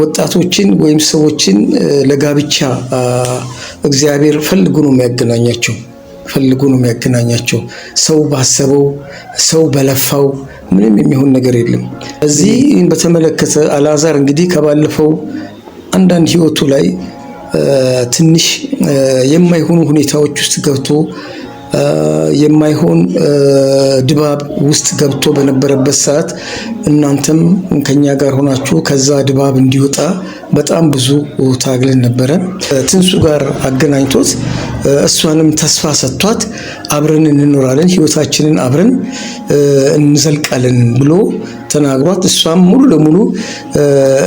ወጣቶችን ወይም ሰዎችን ለጋብቻ እግዚአብሔር ፈልጎ ነው የሚያገናኛቸው። ሰው ባሰበው ሰው በለፋው ምንም የሚሆን ነገር የለም። እዚህ በተመለከተ አልዓዛር እንግዲህ ከባለፈው አንዳንድ ህይወቱ ላይ ትንሽ የማይሆኑ ሁኔታዎች ውስጥ ገብቶ የማይሆን ድባብ ውስጥ ገብቶ በነበረበት ሰዓት እናንተም ከኛ ጋር ሆናችሁ ከዛ ድባብ እንዲወጣ በጣም ብዙ ታግለን ነበረ። ትንሱ ጋር አገናኝቶት እሷንም ተስፋ ሰጥቷት አብረን እንኖራለን፣ ህይወታችንን አብረን እንዘልቃለን ብሎ ተናግሯት እሷም ሙሉ ለሙሉ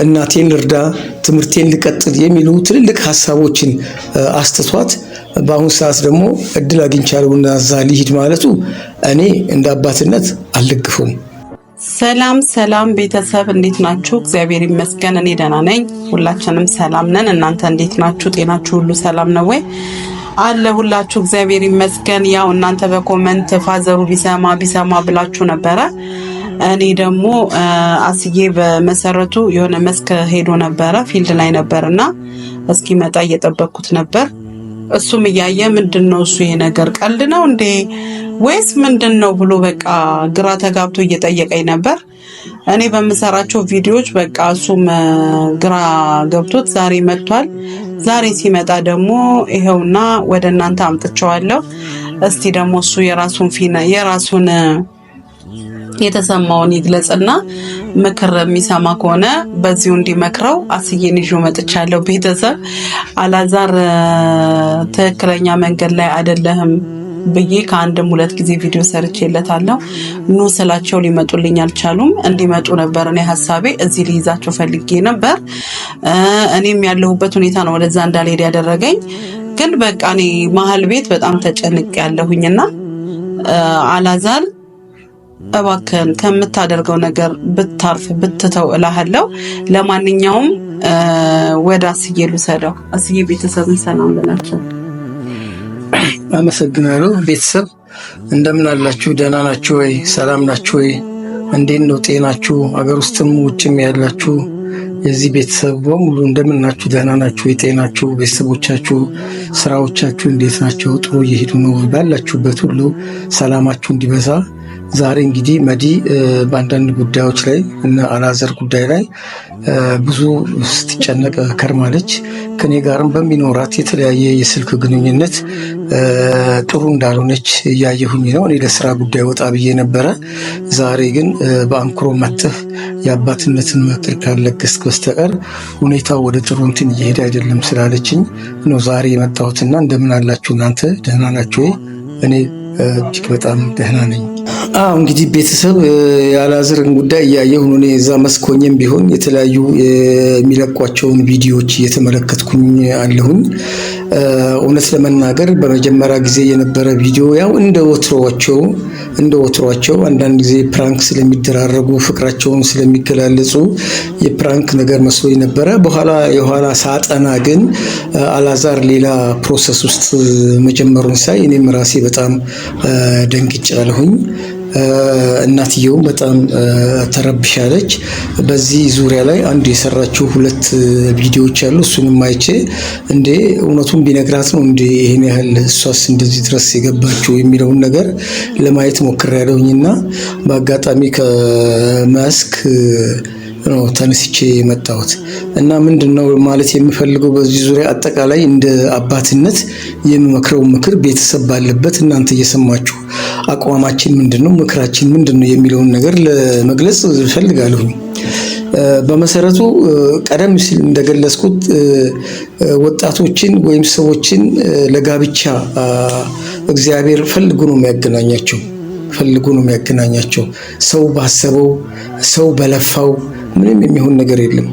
እናቴን ልርዳ፣ ትምህርቴን ልቀጥል የሚሉ ትልልቅ ሐሳቦችን አስተቷት በአሁን ሰዓት ደግሞ እድል አግኝቻለሁና እዛ ሊሄድ ማለቱ እኔ እንደ አባትነት አልደግፈውም። ሰላም ቤተሰብ እንዴት ናችሁ? እግዚአብሔር ይመስገን እኔ ደህና ነኝ። ሁላችንም ሰላም ነን። እናንተ እንዴት ናችሁ? ጤናችሁ ሁሉ ሰላም ነው ወይ? አለ ሁላችሁ እግዚአብሔር ይመስገን። ያው እናንተ በኮመንት ፋዘሩ ቢሰማ ብላችሁ ነበረ። እኔ ደግሞ አስዬ በመሰረቱ የሆነ መስክ ሄዶ ነበረ፣ ፊልድ ላይ ነበርና እስኪመጣ እየጠበቅኩት ነበር። እሱም እያየ ምንድነው እሱ ይሄ ነገር ቀልድ ነው እንዴ ወይስ ምንድነው ብሎ በቃ ግራ ተጋብቶ እየጠየቀኝ ነበር። እኔ በመሰራቸው ቪዲዮዎች በቃ እሱም ግራ ገብቶት ዛሬ መጥቷል። ዛሬ ሲመጣ ደግሞ ይሄውና ወደ እናንተ አምጥቼዋለሁ። እስቲ ደግሞ እሱ የራሱን የተሰማውን ይግለጽና ምክር የሚሰማ ከሆነ በዚሁ እንዲመክረው አስዬን ይዤ መጥቻለሁ። ቤተሰብ አልዓዛር ትክክለኛ መንገድ ላይ አይደለህም ብዬ ከአንድም ሁለት ጊዜ ቪዲዮ ሰርቼለታለሁ። ኑ ስላቸው ሊመጡልኝ አልቻሉም። እንዲመጡ ነበር እኔ ሐሳቤ፣ እዚህ ሊይዛቸው ፈልጌ ነበር። እኔም ያለሁበት ሁኔታ ነው ወደዛ እንዳልሄድ ያደረገኝ። ግን በቃ እኔ መሀል ቤት በጣም ተጨንቅ ያለሁኝና አልዓዛር እባክህን ከምታደርገው ነገር ብታርፍ ብትተው እላለሁ። ለማንኛውም ወደ አስዬ ልውሰደው። አስዬ ቤተሰብን ሰላም ብላችሁ። አመሰግናለሁ። ቤተሰብ እንደምን አላችሁ? ደህና ናችሁ ወይ? ሰላም ናችሁ ወይ? እንዴት ነው ጤናችሁ? አገር ውስጥም ውጭም ያላችሁ የዚህ ቤተሰብ በሙሉ እንደምን ናችሁ? ደህና ናችሁ? የጤናችሁ ቤተሰቦቻችሁ ስራዎቻችሁ እንዴት ናቸው? ጥሩ እየሄዱ ነው? ባላችሁበት ሁሉ ሰላማችሁ እንዲበዛ ዛሬ እንግዲህ መዲ በአንዳንድ ጉዳዮች ላይ እና አልዓዛር ጉዳይ ላይ ብዙ ስትጨነቅ ከርማለች። ከኔ ጋርም በሚኖራት የተለያየ የስልክ ግንኙነት ጥሩ እንዳልሆነች እያየሁኝ ነው። እኔ ለስራ ጉዳይ ወጣ ብዬ ነበረ። ዛሬ ግን በአንክሮ መጥተህ የአባትነትን ምክር ካልለገስክ በስተቀር ሁኔታው ወደ ጥሩ እንትን እየሄደ አይደለም ስላለችኝ ነው ዛሬ የመጣሁትና እንደምን አላችሁ እናንተ? ደህና ናችሁ ወይ? እኔ እጅግ በጣም ደህና ነኝ። እንግዲህ ቤተሰብ የአልዓዛርን ጉዳይ እያየሁ ነው። እኔ እዛ መስኮኝም ቢሆን የተለያዩ የሚለቋቸውን ቪዲዮዎች እየተመለከትኩኝ አለሁኝ። እውነት ለመናገር በመጀመሪያ ጊዜ የነበረ ቪዲዮ ያው እንደ ወትሯቸው አንዳንድ ጊዜ ፕራንክ ስለሚደራረጉ ፍቅራቸውን ስለሚገላለጹ የፕራንክ ነገር መስሎኝ ነበረ። የኋላ ሳጠና ግን አልዓዛር ሌላ ፕሮሰስ ውስጥ መጀመሩን ሳይ እኔም ራሴ በጣም ደንግጫለሁኝ። እናትየው በጣም ተረብሻለች። በዚህ ዙሪያ ላይ አንዱ የሰራችው ሁለት ቪዲዮዎች አሉ። እሱንም አይቼ እንዴ እውነቱን ቢነግራት ነው እንዴ ይሄን ያህል እሷስ እንደዚህ ድረስ የገባችው የሚለውን ነገር ለማየት ሞክሬያለሁኝና በአጋጣሚ ከመስክ ነው ተነስቼ የመጣሁት እና ምንድነው ማለት የምፈልገው በዚህ ዙሪያ አጠቃላይ እንደ አባትነት የምመክረው ምክር ቤተሰብ ባለበት እናንተ እየሰማችሁ አቋማችን ምንድነው፣ ምክራችን ምንድነው የሚለውን ነገር ለመግለጽ ፈልጋለሁ። በመሰረቱ ቀደም ሲል እንደገለጽኩት ወጣቶችን ወይም ሰዎችን ለጋብቻ እግዚአብሔር ፈልጎ ነው የሚያገናኛቸው። ሰው ባሰበው ሰው በለፋው ምንም የሚሆን ነገር የለም።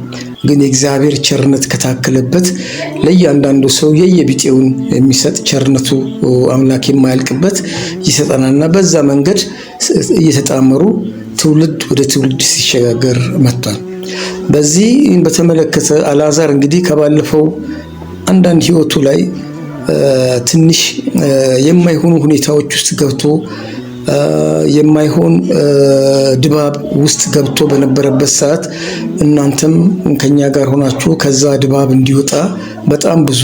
ግን የእግዚአብሔር ቸርነት ከታከለበት ለእያንዳንዱ ሰው የየቢጤውን የሚሰጥ ቸርነቱ አምላክ የማያልቅበት ይሰጠናልና በዛ መንገድ እየተጣመሩ ትውልድ ወደ ትውልድ ሲሸጋገር መጥቷል። በዚህ በተመለከተ አልዓዛር እንግዲህ ከባለፈው አንዳንድ ህይወቱ ላይ ትንሽ የማይሆኑ ሁኔታዎች ውስጥ ገብቶ የማይሆን ድባብ ውስጥ ገብቶ በነበረበት ሰዓት እናንተም ከኛ ጋር ሆናችሁ ከዛ ድባብ እንዲወጣ በጣም ብዙ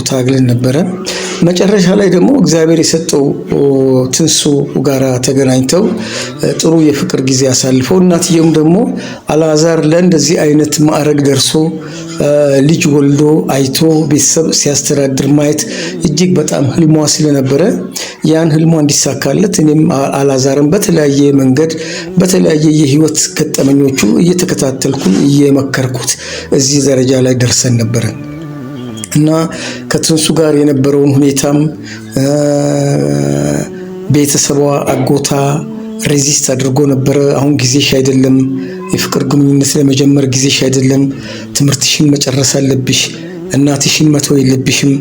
ታግለን ነበረ። መጨረሻ ላይ ደግሞ እግዚአብሔር የሰጠው ትንሱ ጋራ ተገናኝተው ጥሩ የፍቅር ጊዜ አሳልፈው እናትየውም ደግሞ አልዓዛር ለእንደዚህ አይነት ማዕረግ ደርሶ ልጅ ወልዶ አይቶ ቤተሰብ ሲያስተዳድር ማየት እጅግ በጣም ህልሟ ስለነበረ ያን ህልሟ እንዲሳካለት እኔም አልዓዛርን በተለያየ መንገድ በተለያየ የህይወት ገጠመኞቹ እየተከታተልኩኝ እየመከርኩት እዚህ ደረጃ ላይ ደርሰን ነበረ እና ከትንሱ ጋር የነበረውን ሁኔታም ቤተሰቧ አጎታ ሬዚስት አድርጎ ነበረ። አሁን ጊዜሽ አይደለም፣ የፍቅር ግንኙነት ለመጀመር ጊዜሽ አይደለም፣ ትምህርትሽን መጨረስ አለብሽ፣ እናትሽን መተው የለብሽም፣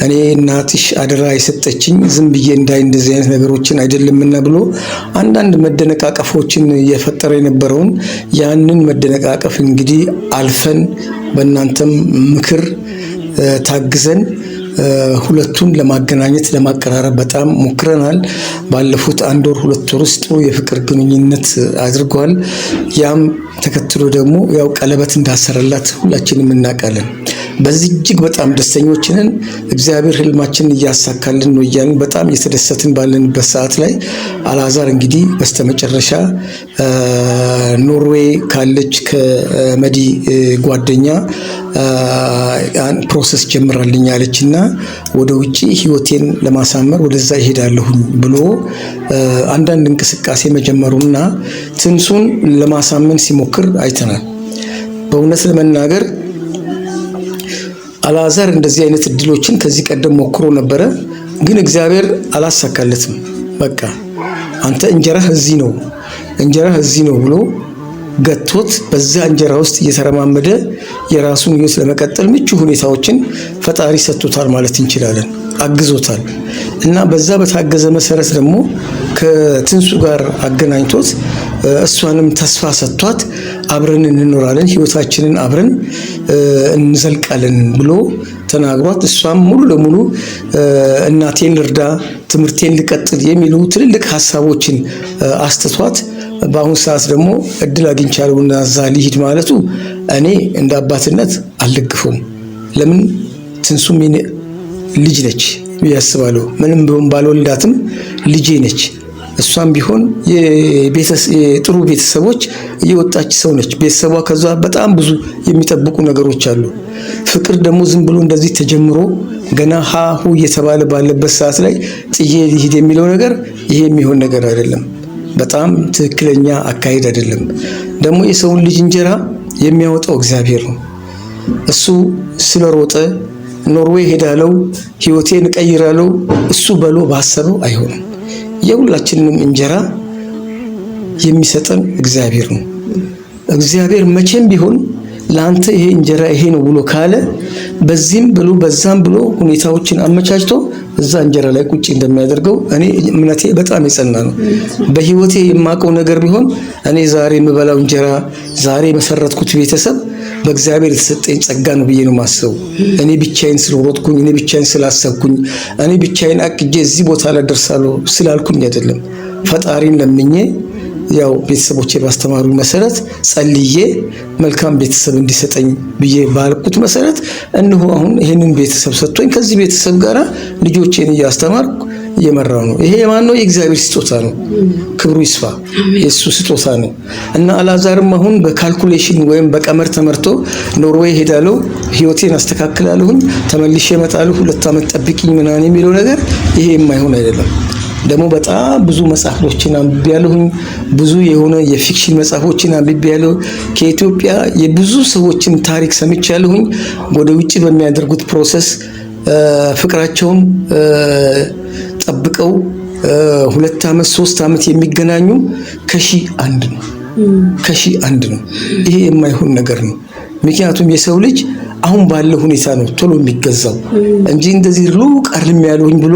እኔ እናትሽ አደራ የሰጠችኝ ዝም ብዬ እንዳይ እንደዚህ አይነት ነገሮችን አይደለምና ብሎ አንዳንድ መደነቃቀፎችን የፈጠረ የነበረውን ያንን መደነቃቀፍ እንግዲህ አልፈን በእናንተም ምክር ታግዘን ሁለቱን ለማገናኘት ለማቀራረብ በጣም ሞክረናል። ባለፉት 1 ወር 2 ወር ውስጥ የፍቅር ግንኙነት አድርጓል። ያም ተከትሎ ደግሞ ያው ቀለበት እንዳሰረላት ሁላችንም እናውቃለን። በዚህ እጅግ በጣም ደስተኞች ነን። እግዚአብሔር ህልማችንን እያሳካልን ነው እያልን በጣም እየተደሰትን ባለንበት ሰዓት ላይ አልዓዛር እንግዲህ በስተመጨረሻ ኖርዌይ ካለች ከመዲ ጓደኛ ፕሮሰስ ጀምራልኝ አለችና ወደ ውጪ ህይወቴን ለማሳመር ወደዛ ይሄዳለሁኝ ብሎ አንዳንድ እንቅስቃሴ መጀመሩና ትንሱን ለማሳመን ሲሞክር አይተናል። በእውነት ለመናገር አልዓዛር እንደዚህ አይነት እድሎችን ከዚህ ቀደም ሞክሮ ነበረ፣ ግን እግዚአብሔር አላሳካለትም። በቃ አንተ እንጀራህ እዚህ ነው ብሎ ገቶት በዛ እንጀራ ውስጥ እየተረማመደ የራሱን ህይወት ለመቀጠል ምቹ ሁኔታዎችን ፈጣሪ ሰጥቶታል ማለት እንችላለን፣ አግዞታል። እና በዛ በታገዘ መሰረት ደግሞ ከትንሱ ጋር አገናኝቶት እሷንም ተስፋ ሰጥቷት አብረን እንኖራለን፣ ህይወታችንን አብረን እንዘልቃለን ብሎ ተናግሯት እሷም ሙሉ ለሙሉ እናቴን ልርዳ፣ ትምህርቴን ልቀጥል የሚሉ ትልልቅ ሀሳቦችን አስተቷት በአሁን ሰዓት ደግሞ እድል አግኝቻለሁና እዛ ልሂድ ማለቱ እኔ እንደ አባትነት አልደግፈውም። ለምን ትንሱም ልጅ ነች ያስባለሁ። ምንም ቢሆን ባልወልዳትም ልጄ ነች። እሷም ቢሆን የጥሩ ቤተሰቦች እየወጣች ሰው ነች። ቤተሰቧ ከዛ በጣም ብዙ የሚጠብቁ ነገሮች አሉ። ፍቅር ደግሞ ዝም ብሎ እንደዚህ ተጀምሮ ገና ሀሁ እየተባለ ባለበት ሰዓት ላይ ጥዬ ልሂድ የሚለው ነገር ይሄ የሚሆን ነገር አይደለም። በጣም ትክክለኛ አካሄድ አይደለም። ደግሞ የሰውን ልጅ እንጀራ የሚያወጣው እግዚአብሔር ነው። እሱ ስለሮጠ ኖርዌይ ሄዳለው ህይወቴን ቀይራለው እሱ በሎ ባሰበው አይሆንም። የሁላችንንም እንጀራ የሚሰጠን እግዚአብሔር ነው። እግዚአብሔር መቼም ቢሆን ለአንተ ይሄ እንጀራ ይሄ ነው ብሎ ካለ በዚህም ብሎ በዛም ብሎ ሁኔታዎችን አመቻችቶ እዛ እንጀራ ላይ ቁጭ እንደሚያደርገው እኔ እምነቴ በጣም የጸና ነው። በህይወቴ የማውቀው ነገር ቢሆን እኔ ዛሬ የምበላው እንጀራ ዛሬ መሰረትኩት ቤተሰብ በእግዚአብሔር የተሰጠኝ ጸጋ ነው ብዬ ነው ማስበው። እኔ ብቻዬን ስለሮጥኩኝ፣ እኔ ብቻዬን ስላሰብኩኝ፣ እኔ ብቻዬን አቅጄ እዚህ ቦታ ላይ ደርሳለሁ ስላልኩኝ አይደለም። ፈጣሪን ለምኜ ያው ቤተሰቦቼ ባስተማሩ መሰረት ጸልዬ መልካም ቤተሰብ እንዲሰጠኝ ብዬ ባልኩት መሰረት እነሆ አሁን ይሄንን ቤተሰብ ሰጥቶኝ ከዚህ ቤተሰብ ጋራ ልጆቼን እያስተማርኩ እየመራው ነው። ይሄ ማን ነው? የእግዚአብሔር ስጦታ ነው። ክብሩ ይስፋ። የሱ ስጦታ ነው። እና አልዓዛርም አሁን በካልኩሌሽን ወይም በቀመር ተመርቶ ኖርዌይ ሄዳለሁ፣ ህይወቴን አስተካክላለሁ፣ ተመልሼ እመጣለሁ፣ 2 ዓመት ጠብቂኝ ምናምን የሚለው ነገር ይሄ የማይሆን አይደለም። ደግሞ በጣም ብዙ መጽሐፎችን አንብቤያለሁኝ። ብዙ የሆነ የፊክሽን መጽሐፎችን አንብቤያለሁ። ከኢትዮጵያ የብዙ ሰዎችን ታሪክ ሰምቻለሁኝ። ወደ ውጪ በሚያደርጉት ፕሮሰስ ፍቅራቸውን ጠብቀው 2 ዓመት 3 ዓመት የሚገናኙ ከሺህ አንድ ነው። ይሄ የማይሆን ነገር ነው። ምክንያቱም የሰው ልጅ አሁን ባለው ሁኔታ ነው ቶሎ የሚገዛው እንጂ እንደዚህ ሩቅ አርም ያለውኝ ብሎ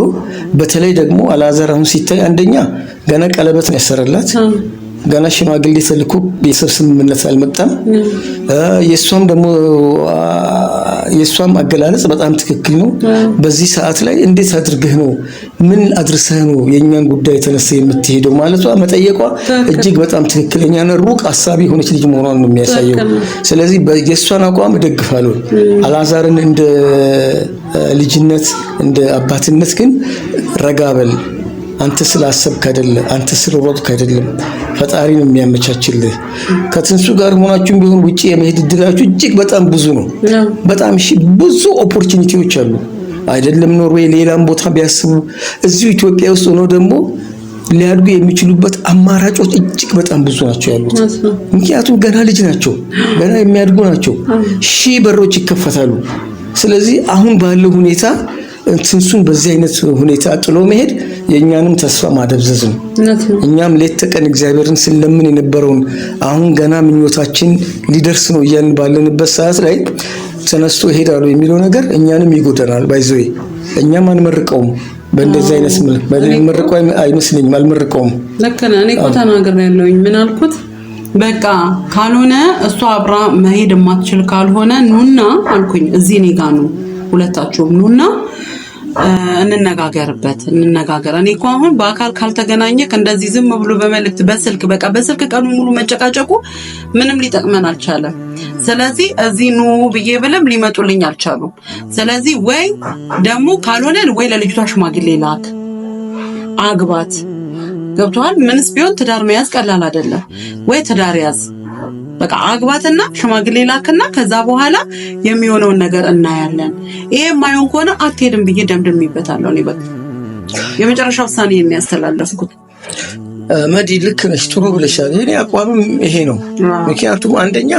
በተለይ ደግሞ አልዓዛር አሁን ሲታይ አንደኛ ገና ቀለበት ነው ያሰረላት፣ ገና ሽማግሌ ተልኮ ቤተሰብ ስምምነት አልመጣም። የሷም ደግሞ የሷም አገላለጽ በጣም ትክክል ነው። በዚህ ሰዓት ላይ እንዴት አድርገህ ነው ምን አድርሰህ ነው የኛን ጉዳይ ተነስተ የምትሄደው ማለቷ መጠየቋ እጅግ በጣም ትክክለኛና ሩቅ ሐሳቢ የሆነች ልጅ መሆኗን ነው የሚያሳየው። ስለዚህ የሷን አቋም እደግፋለሁ። አልዓዛርን እንደ ልጅነት እንደ አባትነት ግን ረጋበል አንተ ስላሰብክ አይደለም፣ አንተ ስለሮጥክ አይደለም፣ ፈጣሪ ነው የሚያመቻችልህ። ከትንሱ ጋር ሆናችሁም ቢሆን ውጪ የመሄድ እድላችሁ እጅግ በጣም ብዙ ነው። በጣም ብዙ ኦፖርቹኒቲዎች አሉ። አይደለም ኖርዌይ ሌላም ቦታ ቢያስቡ እዚሁ ኢትዮጵያ ውስጥ ሆኖ ደግሞ ሊያድጉ የሚችሉበት አማራጮች እጅግ በጣም ብዙ ናቸው ያሉት። ምክንያቱም ገና ልጅ ናቸው፣ ገና የሚያድጉ ናቸው። በሮች ይከፈታሉ። ስለዚህ አሁን ባለው ሁኔታ ትንሱን በዚህ አይነት ሁኔታ ጥሎ መሄድ የኛንም ተስፋ ማደብዘዝ ነው። እኛም ሌት ተቀን እግዚአብሔርን ስለምን የነበረውን አሁን ገና ምኞታችን ሊደርስ ነው እያልን ባለንበት ሰዓት ላይ ተነስቶ ይሄዳሉ የሚለው ነገር እኛንም ይጎዳናል። ባይዘይ እኛም አንመርቀውም። በእንደዚህ አይነት መልኩ አይመስልኝም፣ አልመርቀውም። ልክ ነህ። እኔ እኮ ተናግሬያለሁኝ። ምን አልኩት? በቃ ካልሆነ እሷ አብራ መሄድ የማትችል ካልሆነ ኑና አልኩኝ። እዚህ እኔ ጋር ነው ሁለታችሁም ኑና እንነጋገር። እኔ እኮ አሁን በአካል ካልተገናኘክ እንደዚህ ዝም ብሎ በመልእክት በስልክ ቀኑ ሙሉ መጨቃጨቁ ምንም ሊጠቅመን አልቻለም። ስለዚህ እዚህ ኑ ብዬ ብለም ሊመጡልኝ አልቻሉም። ስለዚህ ወይ ደግሞ ካልሆነ ወይ ለልጅቷ ሽማግሌ ላክ አግባት። ገብቷል? ምንስ ቢሆን ትዳር መያዝ ቀላል አይደለም። ወይ ትዳር ያዝ በቃ አግባትና ሽማግሌ ላክና ከዛ በኋላ የሚሆነውን ነገር እናያለን። ይሄ የማይሆን ከሆነ አትሄድም ብዬ ደምድሜበታለሁ። እኔ በቃ የመጨረሻ ውሳኔ የሚያስተላልፍኩት መዲ ልክ ነሽ፣ ጥሩ ብለሻል። የኔ አቋምም ይሄ ነው። ምክንያቱም አንደኛ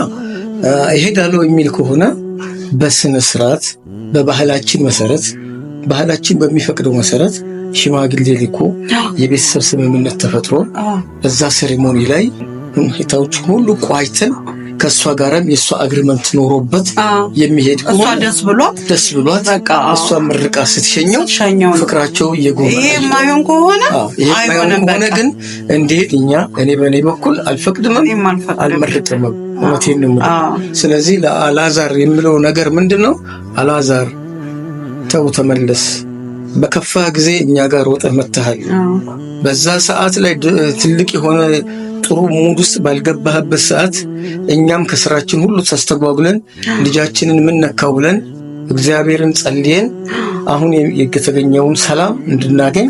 እሄዳለሁ የሚል ከሆነ በስነ ስርዓት በባህላችን መሰረት ባህላችን በሚፈቅደው መሰረት ሽማግሌ ልኮ የቤተሰብ ስምምነት ተፈጥሮ በዛ ሴሬሞኒ ላይ ሁኔታዎች ሁሉ ቋይተን ከሷ ጋርም የሷ አግሪመንት ኖሮበት የሚሄድ እሷ ደስ ብሏት በቃ እሷ ምርቃ ስትሸኘው ፍቅራቸው እየጎመረ ይሄ የማይሆን ከሆነ አይሆንም። ግን እንዴት እኔ በኔ በኩል አልፈቅድም አልመርጥም። እውነቴን ነው። ስለዚህ ለአልዓዛር የሚለው ነገር ምንድነው? አልዓዛር ተው ተመለስ። በከፋ ጊዜ እኛ ጋር ወጥተህ መተሃል። በዛ ሰዓት ላይ ትልቅ የሆነ ጥሩ ሙድ ውስጥ ባልገባህበት ሰዓት እኛም ከስራችን ሁሉ ተስተጓጉለን ልጃችንን ምን ነካው ብለን እግዚአብሔርን ጸልየን አሁን የተገኘውን ሰላም እንድናገኝ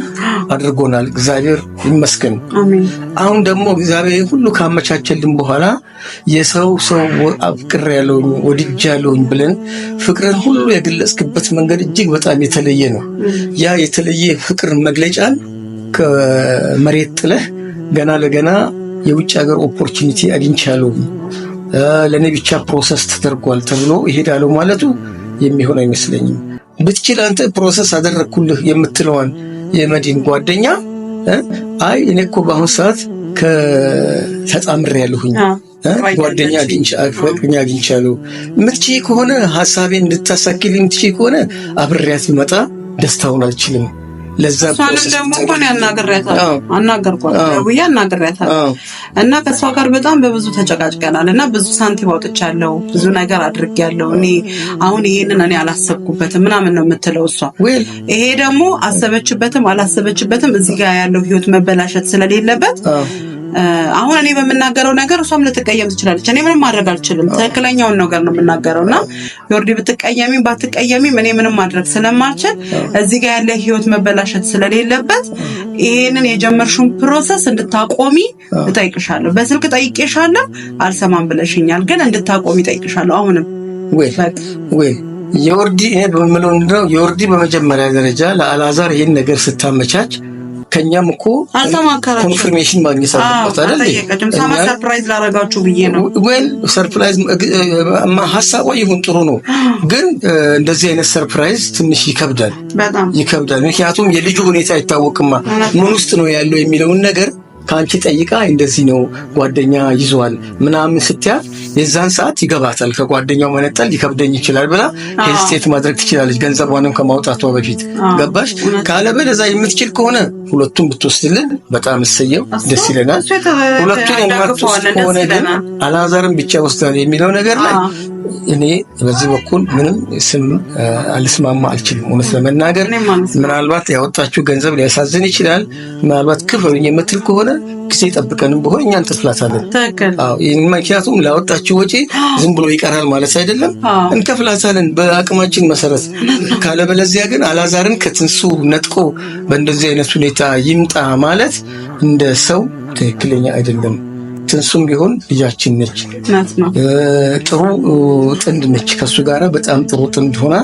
አድርጎናል። እግዚአብሔር ይመስገን። አሜን። አሁን ደግሞ እግዚአብሔር ሁሉ ካመቻቸልን በኋላ የሰው አፍቅር ያለው ወድጅ ያለውኝ ብለን ፍቅርን ሁሉ የገለጽክበት መንገድ እጅግ በጣም የተለየ ነው። ያ የተለየ ፍቅር መግለጫን ከመሬት ጥለህ ገና ለገና የውጭ ሀገር ኦፖርቹኒቲ አግኝቻለሁ ለኔ ብቻ ፕሮሰስ ተደርጓል ተብሎ ይሄዳለው ማለቱ የሚሆን አይመስለኝም። ብትችል አንተ ፕሮሰስ አደረኩልህ የምትለዋን የመዲን ጓደኛ አይ እኔ እኮ በአሁን ሰዓት ከተጣምሬያለሁኝ ጓደኛ አግኝቻለሁ ምትችይ ከሆነ ሐሳቤን እንድታሳኪልኝ ምትችይ ከሆነ አብሬያት መጣ ደስታውን አልችልም። ለዛ ደግሞ እንኳን አናገርኳት እና ከሷ ጋር በጣም በብዙ ተጨቃጭቀናል እና ብዙ ሳንቲም አውጥቻለሁ፣ ብዙ ነገር አድርጌያለሁ። እኔ አሁን ይሄንን እኔ አላሰብኩበትም ምናምን ነው የምትለው እሷ። ይሄ ደግሞ አሰበችበትም አላሰበችበትም እዚህ ጋር ያለው ህይወት መበላሸት ስለሌለበት አሁን እኔ በመናገረው ነገር እሷም ልትቀየም ትችላለች። እኔ ምንም ማድረግ አልችልም። ትክክለኛውን ነገር ነው የምናገረውና ዮርዲ ብትቀየሚም ባትቀየሚም እኔ ምንም ማድረግ ስለማልችል እዚህ ጋር ያለ ህይወት መበላሸት ስለሌለበት ይሄንን የጀመርሽውን ፕሮሰስ እንድታቆሚ እጠይቅሻለሁ። በስልክ ጠይቄሻለሁ አልሰማም ብለሽኛል፣ ግን እንድታቆሚ እጠይቅሻለሁ። አሁንም ወይ ዮርዲ በመለው ነው ዮርዲ በመጀመሪያ ደረጃ ለአልዓዛር ይሄን ነገር ስታመቻች ከኛም እኮ ኮንፈርሜሽን ማግኘት አለበት አይደል? ሰርፕራይዝ ላረጋችሁ ብዬ ነው። ሰርፕራይዝ ሐሳቡ ይሁን ጥሩ ነው፣ ግን እንደዚህ አይነት ሰርፕራይዝ ትንሽ ይከብዳል። ምክንያቱም የልጁ ሁኔታ አይታወቅማ ምን ውስጥ ነው ያለው የሚለውን ነገር ከአንቺ ጠይቃ እንደዚህ ነው ጓደኛ ይዟል ምናምን ስትያት የዛን ሰዓት ይገባታል። ከጓደኛው መነጠል ሊከብደኝ ይችላል ብላ ሄስቴት ማድረግ ትችላለች፣ ገንዘቧንም ከማውጣቷ በፊት ገባሽ። ካለበለዛ የምትችል ከሆነ ሁለቱም ብትወስድልን በጣም እሰየው ደስ ይለናል። ሁለቱን የማትወስድ ከሆነ ግን አልዓዛርን ብቻ ወስዳል የሚለው ነገር ላይ እኔ በዚህ በኩል ምንም ስም አልስማማ አልችልም። እውነት ለመናገር ምናልባት ያወጣችው ገንዘብ ሊያሳዝን ይችላል። ምናልባት ክፈሉኝ የምትል ከሆነ ጊዜ ጠብቀንም በሆነ እኛ እንጥፍላታለን። አዎ ምክንያቱም ላወጣችው ወጪ ዝም ብሎ ይቀራል ማለት አይደለም፣ እንከፍላታለን በአቅማችን መሰረት። ካለበለዚያ ግን አልዓዛርን ከትንሱ ነጥቆ በእንደዚህ አይነት ሁኔታ ይምጣ ማለት እንደ ሰው ትክክለኛ አይደለም። ትንሱም ቢሆን ልጃችን ነች፣ ጥሩ ጥንድ ነች። ከሱ ጋራ በጣም ጥሩ ጥንድ ሆና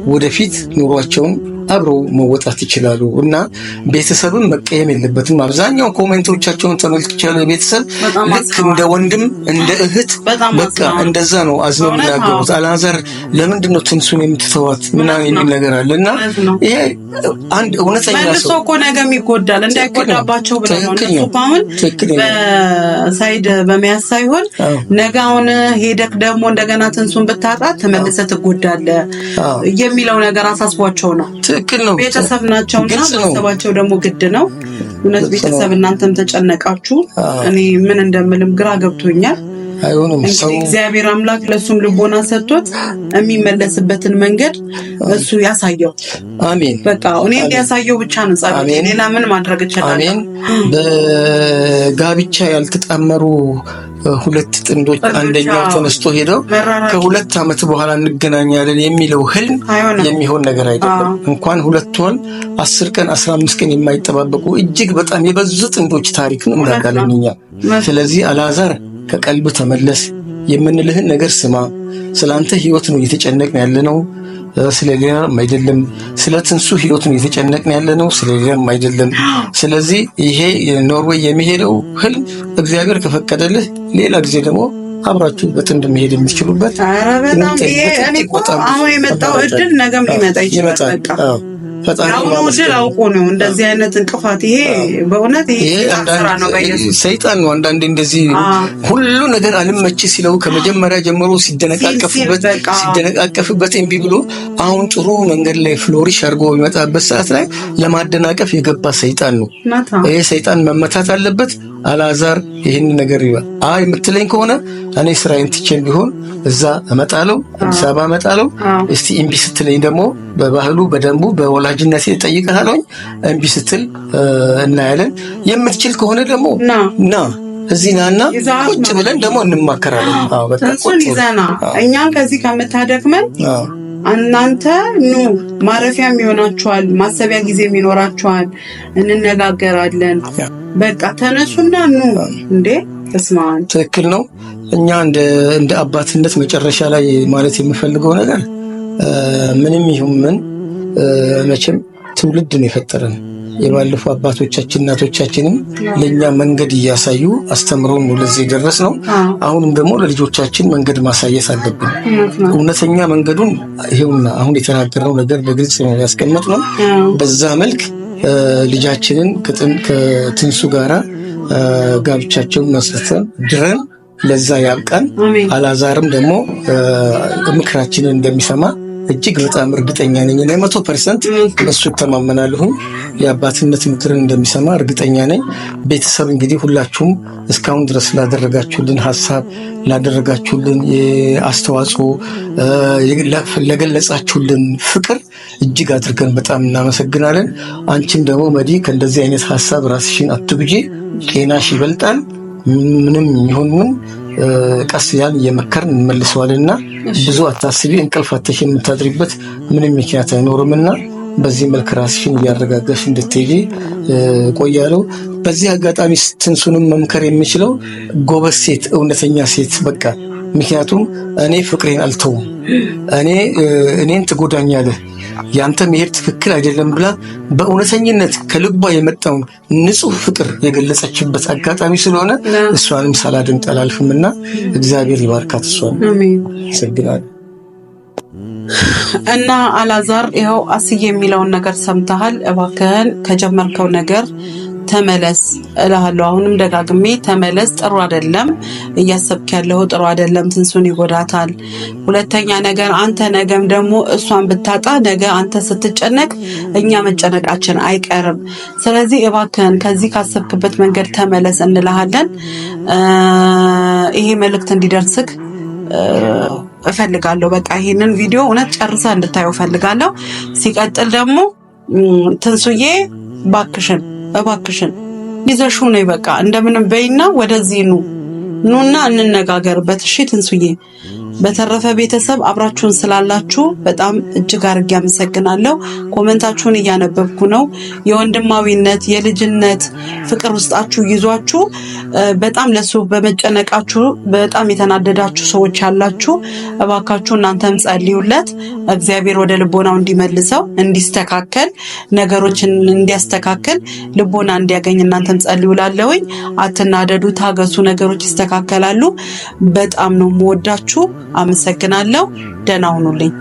ወደፊት ኑሯቸውን አብረው መወጣት ይችላሉ እና ቤተሰብን መቀየም የለበትም። አብዛኛው ኮሜንቶቻቸውን ተመልክቻለሁ። ቤተሰብ ልክ እንደ ወንድም እንደ እህት በቃ እንደዛ ነው አዝነው የሚናገሩት። አልዓዛር ለምንድን ነው ትንሱን የምትተዋት ምናምን የሚል ነገር አለ እና ይሄ አንድ እውነተኛ ሰው እኮ ነገም ይጎዳል እንዳይጎዳባቸው ብለው ነው እነሱ አሁን በሳይድ በመያዝ ሳይሆን ነገ አሁን ሄደክ ደግሞ እንደገና ትንሱን ብታጣት ተመልሰህ ትጎዳለህ የሚለው ነገር አሳስቧቸው ነው። ትክክል ነው። ቤተሰብ ናቸውና ቤተሰባቸው ደግሞ ግድ ነው። እውነት ቤተሰብ እናንተም ተጨነቃችሁ። እኔ ምን እንደምልም ግራ ገብቶኛል። አይሆንም ሰው እግዚአብሔር አምላክ ለሱም ልቦና ሰጥቶት የሚመለስበትን መንገድ እሱ ያሳየው። አሜን። በቃ እኔ እንዲያሳየው ብቻ ነው ጻድቅ፣ ሌላ ምን ማድረግ ይችላል? አሜን። በጋብቻ ያልተጣመሩ ሁለት ጥንዶች አንደኛው ተነስቶ ሄደው ከሁለት ዓመት በኋላ እንገናኛለን የሚለው ህልም የሚሆን ነገር አይደለም። እንኳን ሁለት ወር 10 ቀን 15 ቀን የማይጠባበቁ እጅግ በጣም የበዙ ጥንዶች ታሪክ ነው እናጋለንኛ። ስለዚህ አልዓዛር ከቀልብ ተመለስ፣ የምንልህን ነገር ስማ። ስላንተ ህይወት ነው እየተጨነቅን ያለነው፣ ስለሌላም አይደለም። ስለ ትንሱ ህይወት ነው እየተጨነቅን ያለነው፣ ስለሌላም አይደለም። ስለዚህ ይሄ ኖርዌይ የሚሄደው ህልም እግዚአብሔር ከፈቀደልህ ሌላ ጊዜ ደግሞ አብራችሁ በጥንድ መሄድ የምትችሉበት። ኧረ በጣም ይሄ እኔ አሁን የመጣው እድል ነገም ሊመጣ ይችላል። ፈጣሪ ወደል አውቆ ነው እንደዚህ አይነት እንቅፋት። ይሄ በእውነት ይሄ ታስራ ነው ሰይጣን ነው። አንዳንዴ እንደዚህ ሁሉ ነገር አልመች ሲለው ከመጀመሪያ ጀምሮ ሲደነቃቀፍበት እምቢ ብሎ አሁን ጥሩ መንገድ ላይ ፍሎሪሽ አድርጎ የሚመጣበት ሰዓት ላይ ለማደናቀፍ የገባ ሰይጣን ነው። ይሄ ሰይጣን መመታት አለበት። አልዓዛር ይህን ነገር የምትለኝ ከሆነ እኔ ስራዬን ትቼም ቢሆን እዛ እመጣለሁ፣ አዲስ አበባ እመጣለሁ። እስቲ እምቢ ስትለኝ ደግሞ በባህሉ በደንቡ በወላጅነቴ እጠይቅሃለሁ። እምቢ ስትል እናያለን። የምትችል ከሆነ ደግሞ ና እዚህ ናና ቁጭ ብለን ደግሞ እንማከራለን። በቃ ቁጭ ይዘና እኛም ከዚህ ከምታደክመን እናንተ ኑ ማረፊያም ይሆናችኋል፣ ማሰቢያ ጊዜም ይኖራችኋል፣ እንነጋገራለን። በቃ ተነሱና ኑ እንዴ ተስማን። ትክክል ነው። እኛ እንደ አባትነት መጨረሻ ላይ ማለት የምፈልገው ነገር ምንም ይሁን ምን መቼም ትውልድ ነው የፈጠረን። የባለፉ አባቶቻችን እናቶቻችንም ለኛ መንገድ እያሳዩ አስተምረውን ነው ለዚህ ደረስ ነው። አሁንም ደግሞ ለልጆቻችን መንገድ ማሳየት አለብን። እውነተኛ መንገዱን ይሄውና አሁን የተናገረው ነገር በግልጽ ነው ያስቀመጥነው። በዛ መልክ ልጃችንን ከትንሱ ጋራ ጋብቻቸውን መስርተን ድረን ለዛ ያብቃን። አልዓዛርም ደግሞ ምክራችንን እንደሚሰማ እጅግ በጣም እርግጠኛ ነኝ። 100% በሱ ተማመናለሁ። የአባትነት ምክርን እንደሚሰማ እርግጠኛ ነኝ። ቤተሰብ እንግዲህ ሁላችሁም እስካሁን ድረስ ላደረጋችሁልን ሐሳብ፣ ላደረጋችሁልን የአስተዋጽኦ፣ ለገለጻችሁልን ፍቅር እጅግ አድርገን በጣም እናመሰግናለን። አንቺም ደግሞ መዲ ከእንደዚህ አይነት ሐሳብ ራስሽን አትጉጂ። ጤናሽ ይበልጣል። ምንም ይሁን ምን ቀስ ያን እየመከርን እንመልሰዋልና ብዙ አታስቢ። እንቅልፍ አጥተሽ የምታድሪበት ምንም ምክንያት አይኖርምና በዚህ መልክ ራስሽን እያረጋጋሽ እንድትሄጂ ቆያለሁ። በዚህ አጋጣሚ ትንሱንም መምከር የምችለው ጎበዝ ሴት፣ እውነተኛ ሴት በቃ ምክንያቱም እኔ ፍቅሬን አልተውም፣ እኔን ትጎዳኛለህ፣ ያንተ መሄድ ትክክል አይደለም ብላ በእውነተኝነት ከልቧ የመጣውን ንጹህ ፍቅር የገለጸችበት አጋጣሚ ስለሆነ እሷንም ሳላደንቅ አላልፍምና እግዚአብሔር ይባርካት። እሷን ሰግናለሁ። እና አልዓዛር ይኸው አስዬ የሚለውን ነገር ሰምተሃል። እባክህን ከጀመርከው ነገር ተመለስ እልሃለሁ። አሁንም ደጋግሜ ተመለስ። ጥሩ አይደለም እያሰብክ ያለው ጥሩ አይደለም። ትንሱን ይጎዳታል። ሁለተኛ ነገር አንተ ነገም ደግሞ እሷን ብታጣ ነገ አንተ ስትጨነቅ እኛ መጨነቃችን አይቀርም። ስለዚህ እባክህን ከዚህ ካሰብክበት መንገድ ተመለስ እንልሃለን። ይሄ መልእክት እንዲደርስክ እፈልጋለሁ። በቃ ይሄንን ቪዲዮ እውነት ጨርሳ እንድታየው እፈልጋለሁ። ሲቀጥል ደግሞ ትንሱዬ እባክሽን ይዘሽው ነው በቃ እንደምንም በይና ወደዚህ ኑና እንነጋገርበት። እሺ ትንሱዬ። በተረፈ ቤተሰብ አብራችሁን ስላላችሁ በጣም እጅግ አድርጌ አመሰግናለሁ። ኮሜንታችሁን እያነበብኩ ነው። የወንድማዊነት የልጅነት ፍቅር ውስጣችሁ ይዟችሁ በጣም ለሱ በመጨነቃችሁ በጣም የተናደዳችሁ ሰዎች ያላችሁ እባካችሁ እናንተም ጸልዩለት። እግዚአብሔር ወደ ልቦናው እንዲመልሰው እንዲስተካከል ነገሮችን እንዲያስተካክል ልቦና እንዲያገኝ እናንተም ጸልዩላለሁኝ። አትናደዱ፣ ታገሱ፣ ነገሮች ይስተካከላሉ። በጣም ነው የምወዳችሁ። አመሰግናለሁ። ደህና ሁኑልኝ።